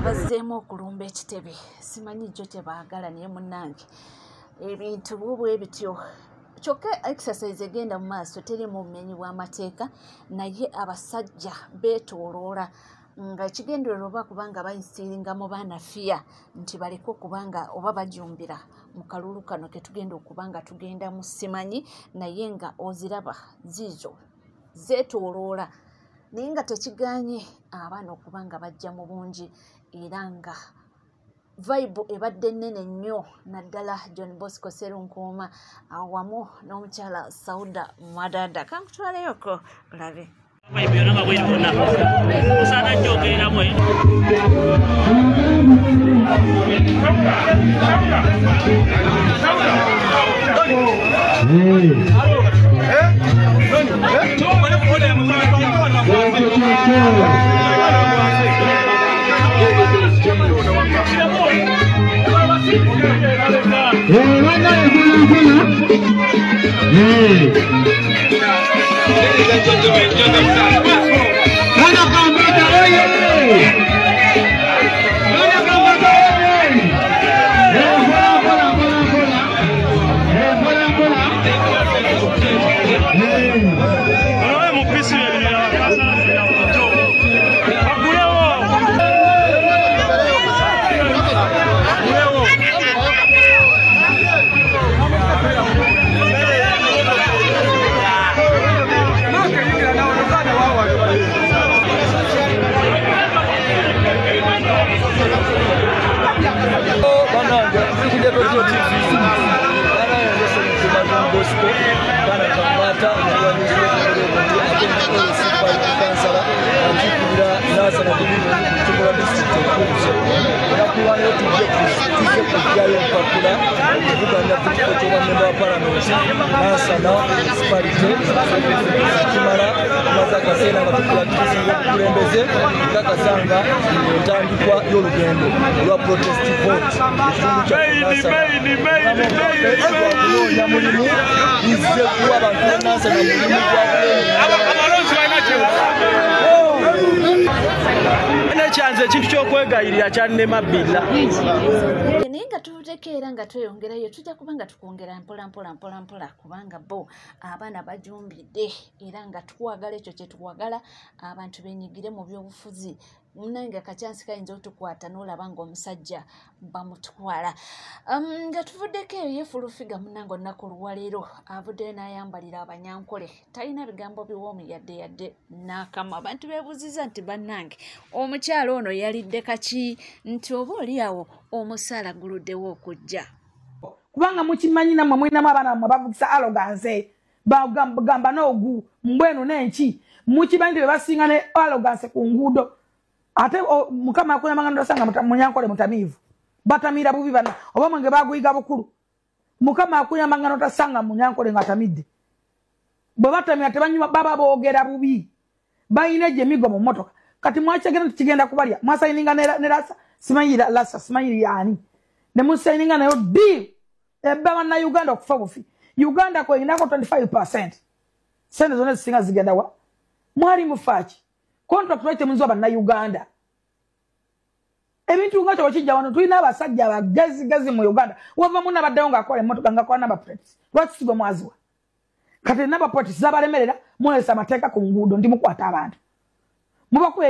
bazzeemu okulumba ekitebe simanyi jjo tebaagala naye munnange ebintu bubwe bityo kyokka exercise egenda mu maaso teri mu bumenyi bw'amateeka naye abasajja beetooloola nga ekigendererwa oba kubanga bayinsiringa mu baanafiya nti baleke okubanga oba bajumbira mu kalulu kano ketugenda okubanga tugenda mu simanyi naye nga oziraba ziizo zeetooloola naye nga tekiganye abaana okubanga bajja mu bungi era nga vibe ebadde nnene nnyo naddala John Bosco Serunkuuma awamu n'omukyala Sauda Madada kankutwaleyoko olabe ekintu kyokwegayirira kyannema bbira naye nga tutekeera nga tweyongerayo tujja kuba nga tukwongera mpola kubanga bo abaana bajumbidde era nga tukwagala ekyo kye tukwagala abantu benyigire mu byobufuzi munange akacyansi kayinza otukwata n'olaba ng'omusajja bamutwala nga tuvuddeko eyo yefulufiga munange olunaku olwaleero avuddeyo n'ayambalira abanyankole talina bigambo biwoomu yadde n'akama abantu beebuuziza nti bannange omukyalo ono yalidde kaki nti oba oliawo omusaala guluddewo okujja kubanga mukimanyi nammwe mulinamu abaana mmwe bavugisa arrogance bagamba n'ogu mbwenu n'enki mukimanyi nti be basinga ne arrogance ku nguudo ate mukama akunyamanga ndosanga munyankole mutamiivu batamira bubi bana oba mwenge baguyiga bukulu mukama akunyamanga notasanga munyankole ngatamidde bwe batamira tebanyuma baba boogera bubi bayina gye migo mu motoka kati mwachagenda tukigenda kubalya mwasayininga ne rasa simanyira lasa simanyira yani ne musayininga nayo deal ebba na Uganda okufa bufi Uganda ko inako 25% sente zone zisinga zigenda wa mwali mufachi contract rate munzo aba na Uganda ebintu ngacho wakijja wano tulina abasajja abagezi mu Uganda wava muna baddayo ngakole motoka ngakole number plates lwaki mwaziwa kati number plates zabalemerera mwelesa amateeka ku nguudo ndi mukwata abantu mubaku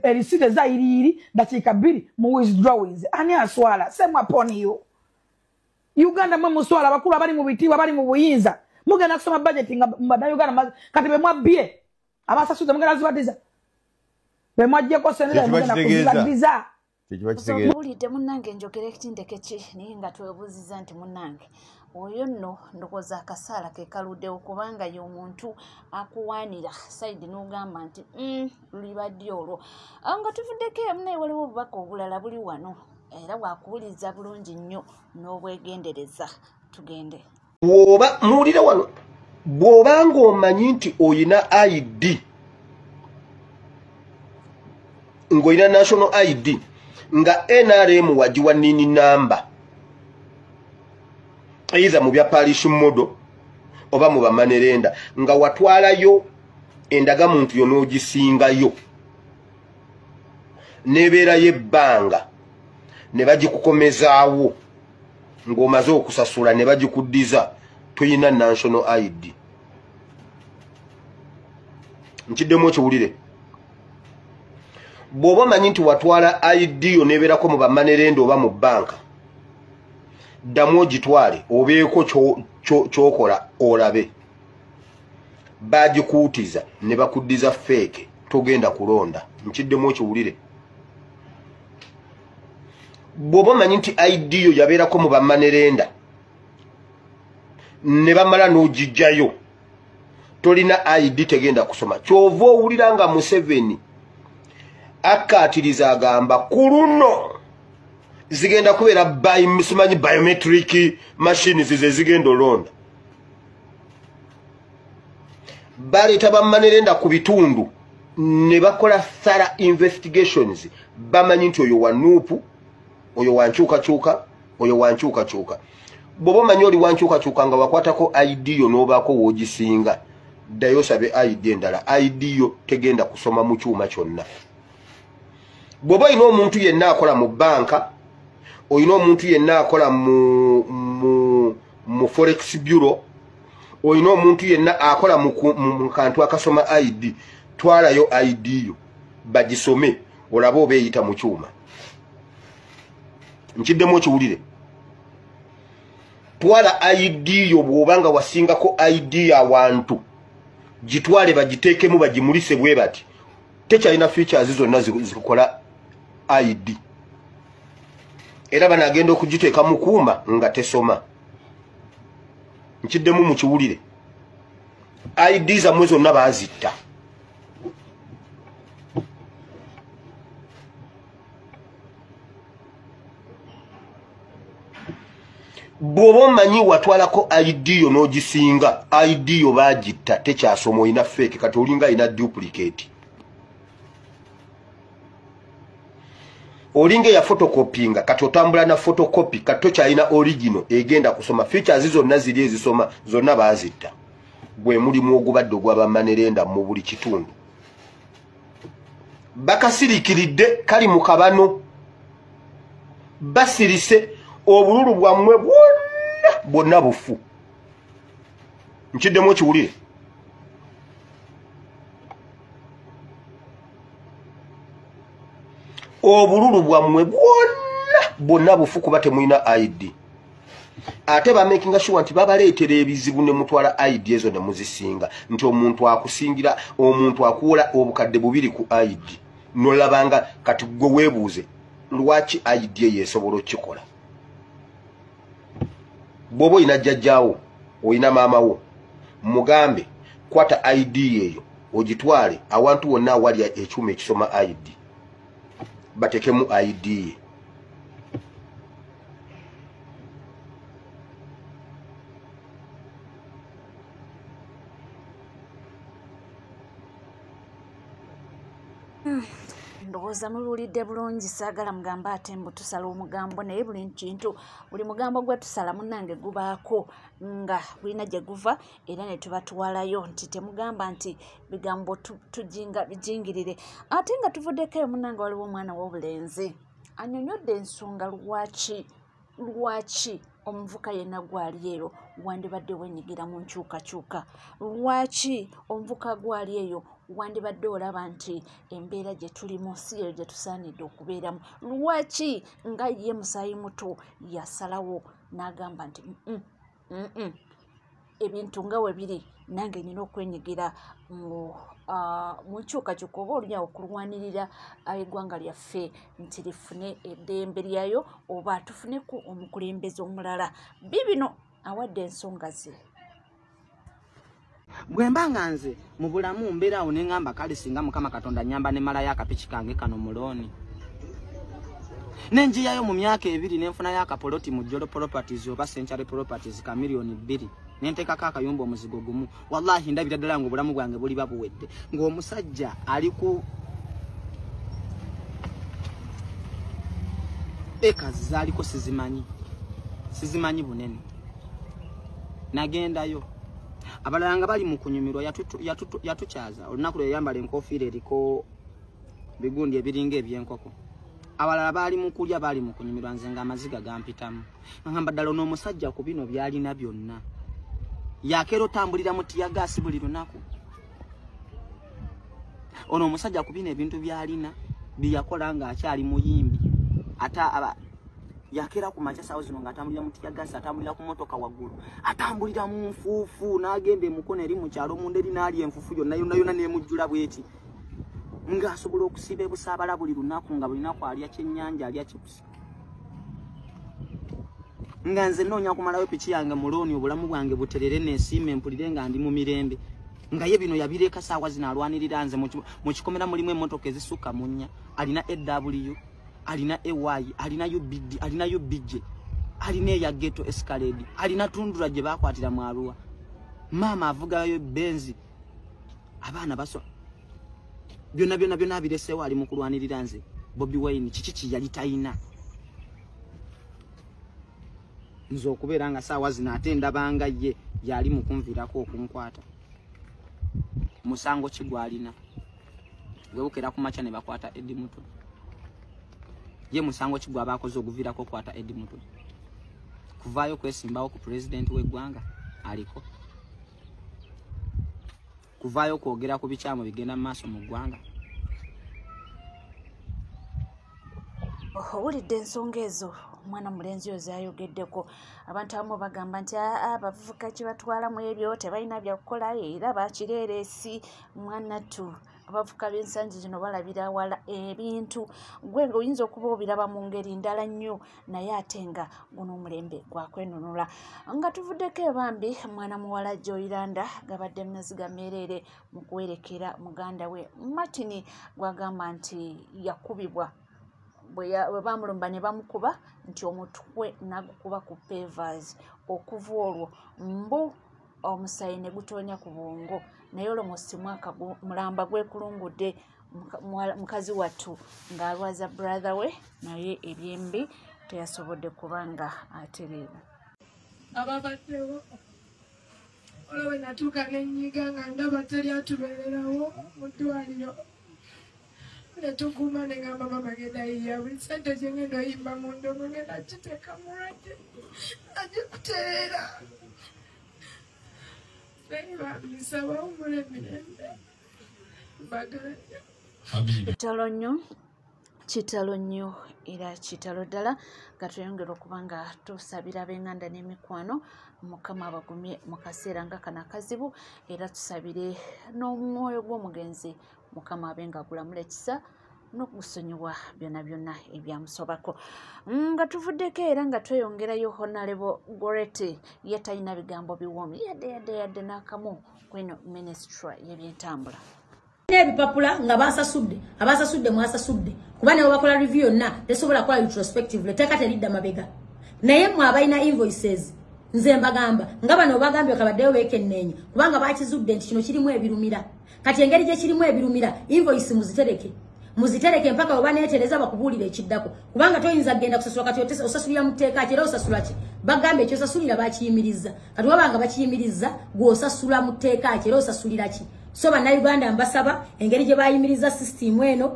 erisite za iriri dakika 2 mu withdrawings ani aswala semwa poniyo Uganda mwe muswala abakulu abali mu bitiwa abali mu buyinza mugenda kusoma budget nga Uganda kati bemwa bie abasasuza mugenda zibadiza bemwajje ko senera mugenda kuzibadiza Mulidde munnange njogera ekitindeke ki naye nga twebuuziza nti munnange oyo nno ndokoza akasaala ke kaluddewo kubanga ye omuntu akuwaanira sayidi n'ogamba nti libadde olwo nga tuvuddeko emu naye waliwo obubaka obulala buli wano era bwakuwuliriza bulungi nnyo n'obwegendereza tugende bw'oba muwulire wano bw'oba ng'omanyi nti oyina ID ng'oyina national ID nga NRM wajiwa nini namba either mu bya parish modo oba mu bamanerenda nga watwalayo endaga muntu yo n'ogisingayo nebeera yebbanga ne bagikukomezaawo ng'omaze okusasula ne bagikuddiza toyina national ID. Nkiddemu okiwulire. Bw'oba omanyi nti watwala ID yo nebeerako mu bamanerenda oba mu banka, ddamu ogitwale obeeko ky'okola olabe. Bagikuutiza ne bakuddiza feeke togenda kulonda. Nkiddemu okiwulire. Bw'oba omanyi nti ID yo yabeerako mu bamanerenda ne bamala n'ogijjayo tolina ID tegenda kusoma. Kyova owulira nga Museveni akkaatiriza agamba ku luno zigenda kubeera simanyi biometric machines ze zigenda olonda. Baleeta bamanerenda ku bitundu ne bakola thorough investigations bamanyi nti oyo wanuupu, oyo wankyukakyuka, oyo wankyukakyuka. Bw'oba omanyi oli wankyukakyuka nga wakwatako ID yo n'obaako w'ogisinga, ddayo osabe ID endala. ID yo tegenda kusoma mu kyuma kyonna. Bw'oba olina omuntu yenna akola mu banka, olina omuntu yenna akola mu forex bureau, olina omuntu yenna akola mu kantu akasoma ID, twalayo ID yo bagisome olabe oba eyita mu kyuma. Nkiddemu okiwulire. Twala ID yo bw'obanga wasingako ID y'awantu, gitwale bagiteekemu bagimulise bwe bati. Tekyalina features zonna zikola ID. Era banagenda okugiteeka mu kuuma nga tesoma. Nkiddemu mu kiwulire. ID zammwe zonna baazitta. Bw'oba omanyi watwalako ID yo n'ogisinga, ID yo baagitta tekyasoma, olina fake kati olinga alina duplicate. Olinga ya photocopyinga kati otambula na photocopy kati tokyalina original egenda kusoma. Features zonna ziri ezisoma zonna baazitta. Gwe mulimu ogubadde ogw'abamanerenda mu buli kitundu. Bakasiriikiridde kali mu kabano. Basirise obululu bwammwe bwonna bufu. Nkiddemu okiwulire. Obululu bwammwe bwonna bufu kuba temulina ID. Ate bamakinga sure nti babaleetera ebizibu ne mutwala ID ezo ne muzisinga. Nti omuntu akusingira, omuntu akuwola obukadde bubiri ku ID. Nolabanga kati gwe weebuuze lwaki ID ye esobola okikola. Bw'oba olina jjajjaawo, olina maamawo, mugambe kwata ID eyo ogitwale awantu wonna awali ekyuma ekisoma ID. Batekemu ID ye. Ndowooza mululidde bulungi, saagala mugamba ate mbu tusala omugambo, naye buli kintu buli mugambo gwe tusala munnange gubaako nga bulina gye guva era ne tubatuwalayo nti temugamba nti bigambo bijingirire. Ate nga tuvuddeko eyo munnange waliwo omwana w'obulenzi annyonnyodde ensonga lwaki omuvuka yenna gwali eyo wandibadde wenyigira mu nkyukakyuka. Lwaki omuvuka gwali eyo wandibadde olaba nti embeera gye tulimu si eyo gye tusaanidde okubeeramu. Lwaki nga ye musaayi muto yasalawo n'agamba nti ebintu nga we biri nange nina okwenyigira mu nkyukakyuka oba olunyawo okulwanirira eggwanga lyaffe nti lifune eddembe lyayo oba tufuneku omukulembeze omulala. Bibino awadde ensonga ze. Bwe mbanga nze mu bulamu mbeerawo ne ngamba kale singa Mukama Katonda nyamba ne malayo akapiki kange kano mulooni. Nenjiyayo mu myaka 2 nenfunayo akapoloti mu Jolo Properties oba Century Properties ka million 2. Nenteekako akayumba omuzigo gumu. Wallahi ndabira ddala ng'obulamu bwange buli babuwedde. Ng'omusajja ali ku eka zaaliko sizimanyi bunene. Nagendayo. Abalala nga bali mu kunyumirwa yatuchaza olunaku lwe yambala enkofiira eriko bigundi ebiringa ebyenkoko. abalala baali mu kulya baali mu kunyumirwa nze ng'amaziga gampitamu ngamba ddala n'omusajja ku bino byalina byonna yakeera otambulira mu tiyagaasi buli lunaku ono omusajja ku bino ebintu byalina byeyakola ng'akyali muyimbi ate yakeera ku makya saawa zino ng'atambulira mu tiyagaasi atambulira ku motoka waggulu atambulira mu nfuufu n'agenda emukono eri mu kyalo munda eri n'ali enfuufu yonna yonna n'emujjula bw'eti ng'asobola okusiba ebusaabala buli lunaku nga buli lunaku alya kyennyanja alya kipusi nga nze nnoonya kumalayo piki yange mulooni obulamu bwange buterere n'ensiima empulire nga ndi mu mirembe nga ye bino yabireka saawa zino alwanirira nze mu kikomera mulimu emmotoka ezisukka mu nnya alina EW alina EY alina UBD alina UBJ alina eya ghetto Escalade alina tundura gye bakwatira mu Arua maama avugayo benzi abaana baso byonna abiresewo ali mu kulwanirira nze Bobi Wine kiki yali tayina nzo okubeera nga saawa zino ate ndabanga ye yali mu kunviirako okunkwata musango kigwalina webukera ku makya ne bakwata Eddie Muto ye musango kigwa bakoze oguviirako okwata Eddie Muto kuvaayo kwesimbawo ku president w'eggwanga aliko kuvaayo kwogera ku bikyamu bigenda mu maaso mu ggwanga owulidde ensonga ezo omwana mulenzi oyo zayogeddeko abantu abamu bagamba nti abavubuka kye batwala mu ebyo tebalina byakukola era bakireeresi mwanattu abavubuka b'ensangi zino balabira wala ebintu gwe ng'oyinza okuba obiraba mu ngeri ndala nnyo naye ate nga guno omulembe gwakwenunula nga tuvuddeko ebambi mwana muwala Joyranda gabadde munaziga meerere mu kuwerekera muganda we Martin gwagamba nti yakubibwa bwe bamulumba ne bamukuba nti omutwe nagukuba ku pavers okuva olwo mbu omusayi ne gutonya ku bwongo naye olwo mwaka mulamba gwekulungudde mukazi wattu ng'alwaza brother we naye ebyembi teyasobodde kubanga atereera ababaddewo olwo bwe natuuka n'ennyiga nga ndaba teri atubeererawo mu ddwaliro netuguma negamba mama genda yiya buli sente gyengenda oyimba mu ndomo ngenda kiteeka mulwadde ajja kutereera bambisa bawumula emirembe mbaganya kitalo nnyo era kitalo ddala nga tweyongera okuba nga tusabira ab'enganda n'emikwano mukama abagumye mu kaseera nga kano akazibu era tusabire n'omwoyo gw'omugenzi mukama abe nga gulamula ekisa n'okusonyiwa byonna ebyamusobako nga tuvuddeko era nga tweyongerayo Honorable Gorete ye talina bigambo biwoomi yadde n'akamu kweno ministry y'ebyentambula n'ebipapula nga abasasudde mwasasudde kuba ne bakola review yonna tesobola kukola retrospectively teeka teridda mabega naye mwe abalina invoices nze mbagamba nga bano bagambye kabaddeyo beekenneenye kubanga bakizudde nti kino kirimu ebirumira kati engeri gye kirimu ebirumira invoice muzitereke mpaka oba neetereza bakubuulira ekiddako kubanga toyinza kugenda kusasula kati osasulira mu tteeka ki era osasula ki bagambye ekyosasulira bakiyimiriza kati wabanga bakiyimiriza gw'osasula mu tteeka ki era osasulira ki so bannayuganda mbasaba engeri gye bayimiriza sisitimu eno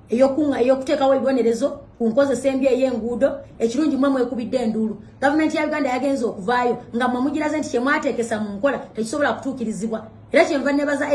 eyokuteekawo ebibonerezo ku nkozesa embi ey'enguudo ekirungi mwe mwekubidde enduulu gavumenti ya Uganda yagenza okuvaayo nga mwe mugiraze nti kyemwateekesa mu nkola tekisobola kutuukirizibwa era kyenva nebaza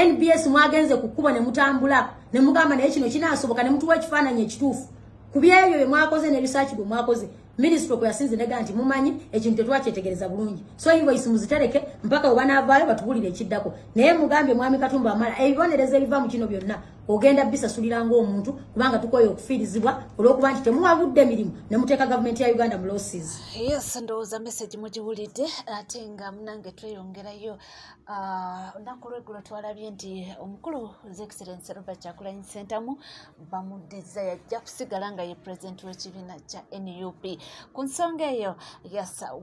NBS mwagenze ku kkubo ne mutambula ne mugamba naye kino kinaasoboka ne mutuwa ekifaananyi ekituufu ku byebyo bye mwakoze ne research bwe mwakoze minisitule kwe yasinze nega nti mumanyi ekintu tetwakyetegereza bulungi so invoice muzitereke mpaka oba naavaayo batubulire ekiddako naye mugambye mwami Katumba amala ebibonereza ebiva mu kino byonna ogenda bisasulira ng'omuntu kubanga tukoye okufiirizibwa olw'okuba nti temuwabudde emirimu ne muteeka gavumenti ya Uganda mu losses. Yes, ndowooza message mugiwulidde ate nga munange tweyongerayo olunaku lw'eggulo twalabye nti omukulu His Excellency Robert Kyagulanyi Ssentamu bamuddiza yajja kusigala nga ye pulezidenti w'ekibiina kya NUP ku nsonga eyo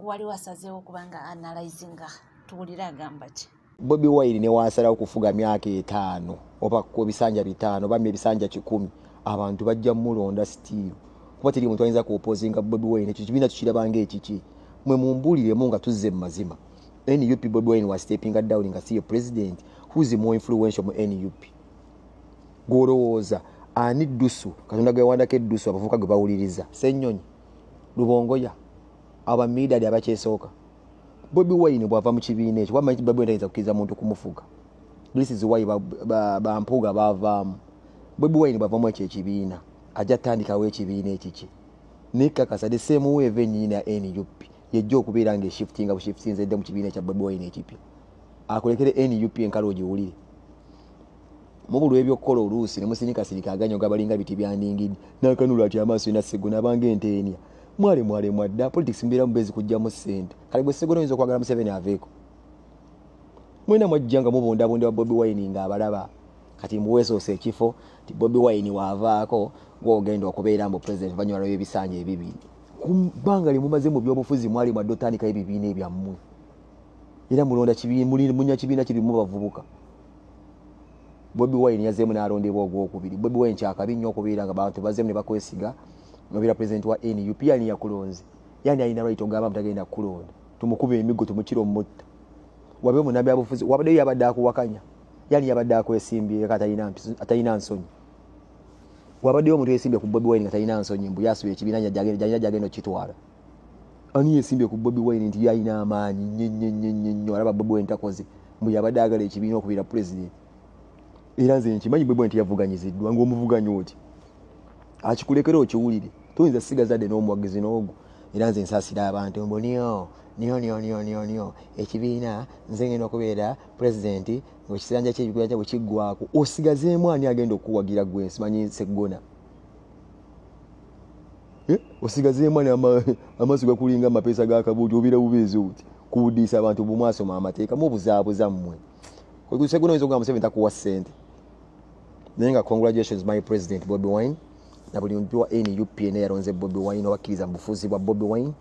waliwo asazeewo okubanga analyzinga tuwulire agamba ki Bobi Wine ne wasalawo kufuga myaka 5 oba ku bisanja 5 oba ebisanja 10 abantu bajja mulonda still kuba teri muntu ayinza ku opposinga Bobi Wine ekyo kibiina tukirabanga ekiki mwe mumbuliremu nga tuzze mu mazima NUP Bobi Wine was stepping down nga siye president who's more influential mu NUP golowooza ani dusu katonda gwe wandako eddusu abavuka gwe bawuliriza Ssennyonyi Lubongoya aba media de abakyesooka Bobi Wine bwava mu kibiina ekyo wamanyi Bobi Wine ayinza kukkiriza muntu kumufuga this is why bampuga bavaamu Bobi Wine bwavamu ekyo ekibiina ajja tandikawo ekibiina ekiki nekakasa the same way vennyini ya NUP yejja okubeera ng'eshiftinga bushiftinze edde mu kibiina kya Bobi Wine ekipya akolekere NUP enkalo ogiwulire mubulu ebyokukola oluusi ne musinikasirika aganyo gabalinga biti byandingidi n'akanulu ati amaaso ena Sseggona abange enteenya mwale mwadda politics mbeera mubezi kujjamu ssente kale bwe Sseggona oyinza okwagala Museveni aveeko mwena mwajjanga mubondabonde wa Bobi Wine ng'abalaba kati muweesoose ekifo ti Bobi Wine waavaako gw'ogenda okubeera mbu president banyuma lw'ebisanja ebibiri kubbanga limumaze mu byobufuzi mwali mwadde otandikayo ebibiina ebyammwe era mulonda munya kibiina kirimu bavubuka Bobi Wine yazeemu n'alondebwa ogwokubiri Bobi Wine kyakabi nnyo okubeera nga bantu bazeemu ne bakwesiga nobeera president wa NUP yani yakulonze yani alina right ogamba mutagenda kulonda tumukuba emiggo tumukira omutta wabe munambi abufuzi wabadde yabadde akuwakanya yani yabadde akwesimbye atalina nsonyi wabadde omuntu yesimbye ku Bobi Wine nga talina nsonyi mbu yasubira ekibiina jagenda okitwala ani yesimbye ku Bobi Wine nti yalina amaanyi nnyo alaba Bobi Wine takoze mbu yabadde agala ekibiina okubeera president era nze nkimanyi Bobi Wine yavuganyiziddwa ng'omuvuganyi oti akikulekera okiwulire toyinza sigazadde n'omuwagizi n'ogwo era nze nsaasira abantu mbu niyo ekibiina nze ngenda okubeera president ng'ekisanja ky'ebibiina kyabwe kiggwako osigazeemu ani agenda okuwagira gwe simanyi Sseggona osigazeemu ani amaaso gakulinga amapeesa g'akabuuti obeera bubeezi oti kuwuddiisa abantu bumwasoma amateeka mubuzaabuza mmwe Sseggona oyinza okugamba Museveni takuwa ssente naye nga congratulations my president Bobi Wine na buli muntu wa NUP yalonze Bobi Wine obakkiriza mu bufuzi bwa Bobi Wine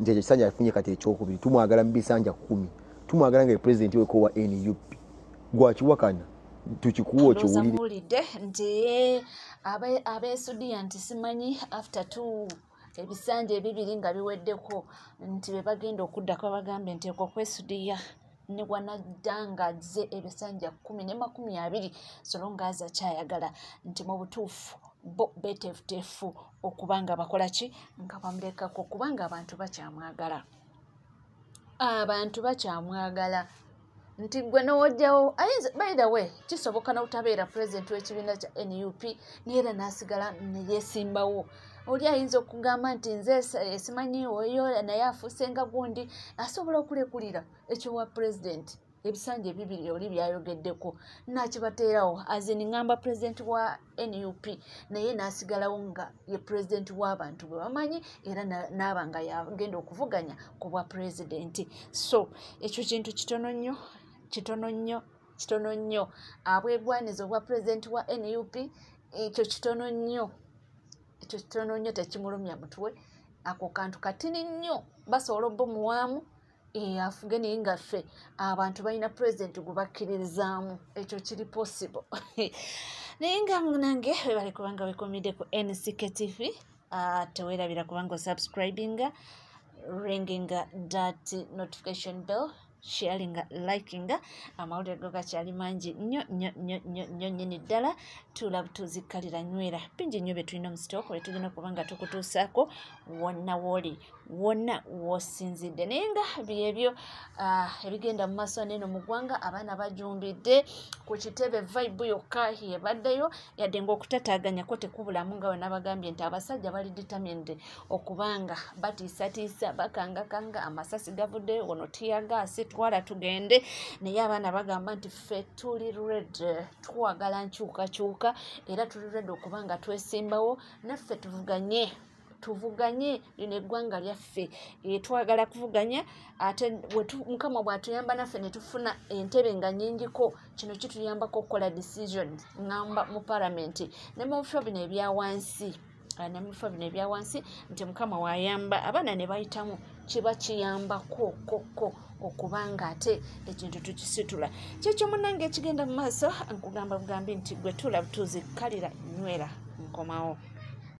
nti ekyo kisanja afunye kati ekyokubiri tumwagala mu bisanja 10 tumwagala nga president weko wa NUP gwakiwakana tukikuwa okiwulire nti abeesudia nti simanyi after 2 ebisanja ebibiri nga biweddeko nti be bagenda okuddako bagambe nti ekwo kwesudia ne wanadanga ze ebisanja 10 ne 20 solonga aza kyayagala nti mu butuufu bo betefutefu okubanga bakola ki nga bamulekako kubanga abantu bakyamwagala nti gwe n'owojjawo ayinza by the way kisoboka n'obutabeera president w'ekibiina kya NUP neera n'asigala ne yeesimbawo oli ayinza okugamba nti nze simanyi oyo naye afuuse nga gundi asobola okulekulira ekyowa president ebisanja ebibiri oli byayogeddeko nakibateerawo azini ngamba president wa NUP naye n'asigalawo nga ye president w'abantu bwe bamanyi era n'aba nga yagenda okuvuganya ku bwa president so ekyo kintu kitono nnyo abwegwaniza obwa president wa NUP ekyo kitono nnyo tekimulumya mutwe ako kantu katini nnyo basobola obomuwaamu afuge naye nga ffe abantu balina president gwe bakkiririzaamu ekyo kiri possible naye nga nange webali kubanga wekomidde ku NCK TV teweerabira kubanga osubscribinga ringinga that notification bell sharinga likinga amawulire go gakyali mangi nnyo nnyini ddala tuzikkalira nywera bingi nnyo bye tulina mu sitooko bye tulina kubanga tukutuusaako wonna wooli wonna wosinzidde naye nga byebyo ebigenda mu maaso neeno mu ggwanga abaana bajumbidde ku kitebe vibe yokka yebaddeyo yadde ng'okutataaganyako tekubulamu nga we nabagambye nti abasajja bali determined okubanga batiisatiisa bakangakanga amasasi gavuddeyo wono tiyagaasi twala tugende naye abaana bagamba nti ffe tuli red twagala nkyukakyuka era tuli red okubanga twesimbawo naffe tuvuganye lino eggwanga lyaffe twagala kuvuganya ate mukama bw'atuyamba naffe ne tufuna entebe nga nnyingiko kino kituyambako okukola decision ngamba mu palamenti ne mu bifo bino ebyawansi nti mukama wayamba abaana ne bayitamu kiba kiyambako kokko okubanga ate ekintu tukisitula kyekyo munnange ekigenda mu maaso nkugamba bugambi nti gwe tula tuzikkalira nywera nkomawo